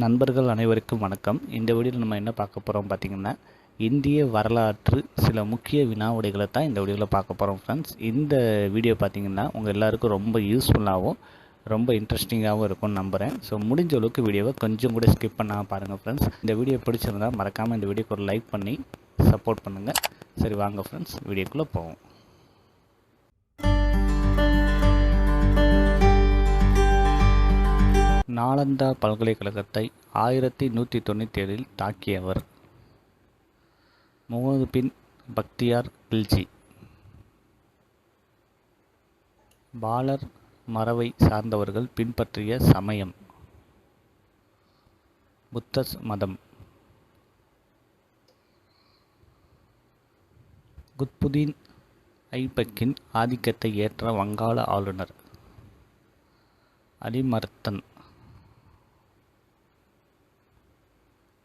நண்பர்கள் அனைவருக்கும் வணக்கம். இந்த வீடியோவில் நம்ம என்ன பார்க்க போகிறோம் பார்த்திங்கன்னா, இந்திய வரலாற்று சில முக்கிய வினாவிடைகளை தான் இந்த வீடியோவில் பார்க்க போகிறோம் ஃப்ரெண்ட்ஸ். இந்த வீடியோ பார்த்திங்கன்னா உங்கள் எல்லாருக்கும் ரொம்ப யூஸ்ஃபுல்லாகவும் ரொம்ப இன்ட்ரெஸ்டிங்காகவும் இருக்கும்னு நம்புகிறேன். ஸோ முடிஞ்ச அளவுக்கு வீடியோவை கொஞ்சம் கூட ஸ்கிப் பண்ணாமல் பாருங்கள் ஃப்ரெண்ட்ஸ். இந்த வீடியோ பிடிச்சிருந்தால் மறக்காமல் இந்த வீடியோக்கு ஒரு லைக் பண்ணி சப்போர்ட் பண்ணுங்கள். சரி வாங்க ஃப்ரெண்ட்ஸ், வீடியோக்குள்ளே போவோம். நாலந்தா பல்கலைக்கழகத்தை 1197 தாக்கியவர் முகமது பின் பக்தியார் கில்ஜி. பாலர் மரபை சார்ந்தவர்கள் பின்பற்றிய சமயம் புத்த மதம். குத்புதீன் ஐபக்கின் ஆதிக்கத்தை ஏற்ற வங்காள ஆளுநர் அலிமர்தன்.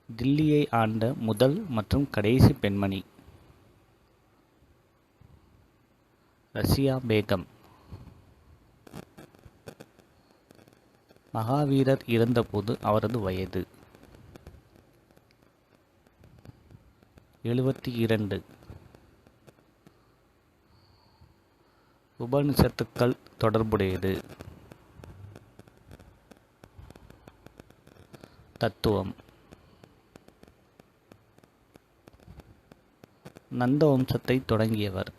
தில்லியை ஆண்ட முதல் மற்றும் கடைசி பெண்மணி ரசியா பேகம். மகாவீரர் இறந்தபோது அவரது வயது 72. உபனிஷத்துக்கள் தொடர்புடையது. தத்துவம். நந்த வம்சத்தை தொடங்கியவர்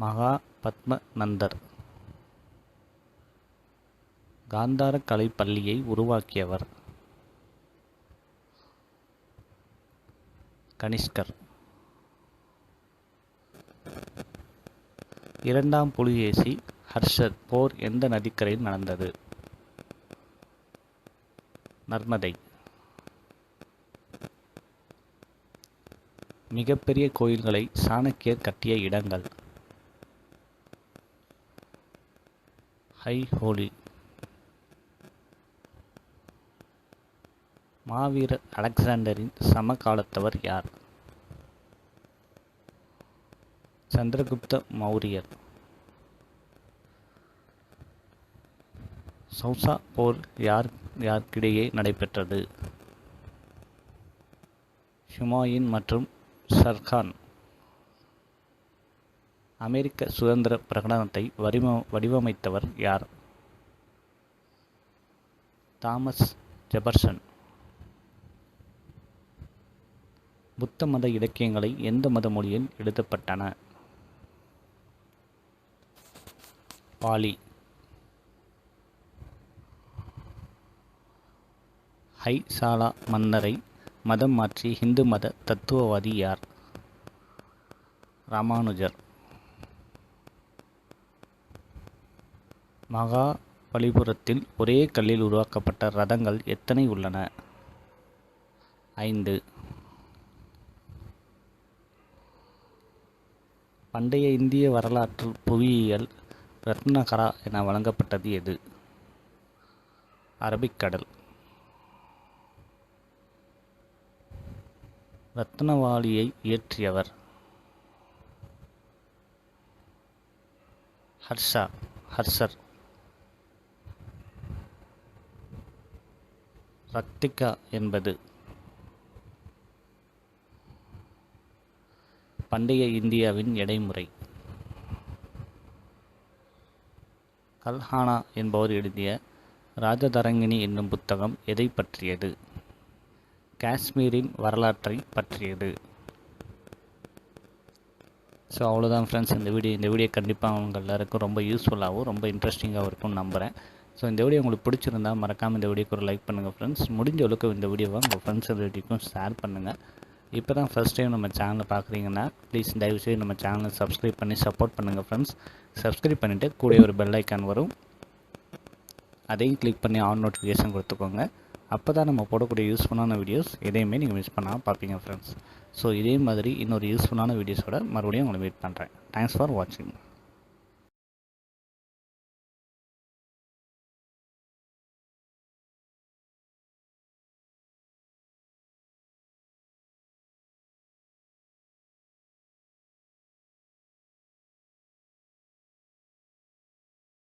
மகா பத்ம நந்தர். காந்தார கலை பள்ளியை உருவாக்கியவர் கனிஷ்கர். இரண்டாம் புலிகேசி ஹர்ஷர் போர் எந்த நதிக்கரையில் நடந்தது? நர்மதை. மிகப்பெரிய கோயில்களை சாணக்கியர் கட்டிய இடங்கள் ஐஹோலி. மாவீரர் அலெக்சாண்டரின் சமகாலத்தவர் யார்? சந்திரகுப்த மௌரியர். சௌசா போர் யாருக்கிடையே நடைபெற்றது? ஹுமாயூன் மற்றும் சர்கான். அமெரிக்க சுதந்திர பிரகடனத்தை வடிவமைத்தவர் யார்? Thomas Jefferson. புத்த மத இலக்கியங்களை எந்த மத மொழியில் எழுதப்பட்டன? பாலி. ஹைசாலா மன்னரை மதம் மாற்றி இந்து மத தத்துவவாதி யார்? ராமானுஜர். மகாபலிபுரத்தில் ஒரே கல்லில் உருவாக்கப்பட்ட ரதங்கள் எத்தனை உள்ளன? 5. பண்டைய இந்திய வரலாற்று புவியியல் ரத்னகரா என வழங்கப்பட்டது எது? அரபிக்கடல். ரத்னவாளியை இயற்றியவர் ஹர்ஷர். ரக்திகா என்பது பண்டைய இந்தியாவின் எடைமுறை. கல்ஹானா என்பவர் எழுதிய ராஜதரங்கிணி என்னும் புத்தகம் எதை பற்றியது? காஷ்மீரின் வரலாற்றை பற்றியது. ஸோ அவ்வளோதான் ஃப்ரெண்ட்ஸ். இந்த வீடியோ கண்டிப்பாக உங்கள் எல்லாருக்கும் ரொம்ப யூஸ்ஃபுல்லாகவும் ரொம்ப இன்ட்ரெஸ்டிங்காகவும் இருக்கும்னு நம்புகிறேன். ஸோ இந்த வீடியோ உங்களுக்கு பிடிச்சிருந்தால் மறக்காமல் இந்த வீடியோக்கு ஒரு லைக் பண்ணுங்கள் ஃப்ரெண்ட்ஸ். முடிஞ்ச அளவுக்கு இந்த வீடியோவை உங்கள் ஃப்ரெண்ட்ஸ் ரிலேட்டிவ்க்கும் ஷேர் பண்ணுங்கள். இப்போ தான் ஃபஸ்ட் டைம் நம்ம சேனலை பார்க்குறீங்கன்னா ப்ளீஸ் தயவுசெய்து நம்ம சேனலை சப்ஸ்கிரைப் பண்ணி சப்போர்ட் பண்ணுங்கள் ஃப்ரெண்ட்ஸ். சப்ஸ்கிரைப் பண்ணிவிட்டு கூட ஒரு பெல் ஐக்கான் வரும், அதையும் கிளிக் பண்ணி ஆன் நோட்டிஃபிகேஷன் கொடுத்துக்கோங்க. அப்போ தான் நம்ம போடக்கூடிய யூஸ்ஃபுல்லான வீடியோஸ் எதையுமே நீங்கள் மிஸ் பண்ணாமல் பார்ப்பீங்க ஃப்ரெண்ட்ஸ். ஸோ இதே மாதிரி இன்னொரு யூஸ்ஃபுல்லான வீடியோஸோட மறுபடியும் உங்களை மீட் பண்ணுறேன். தேங்க்ஸ் ஃபார் வாட்சிங்.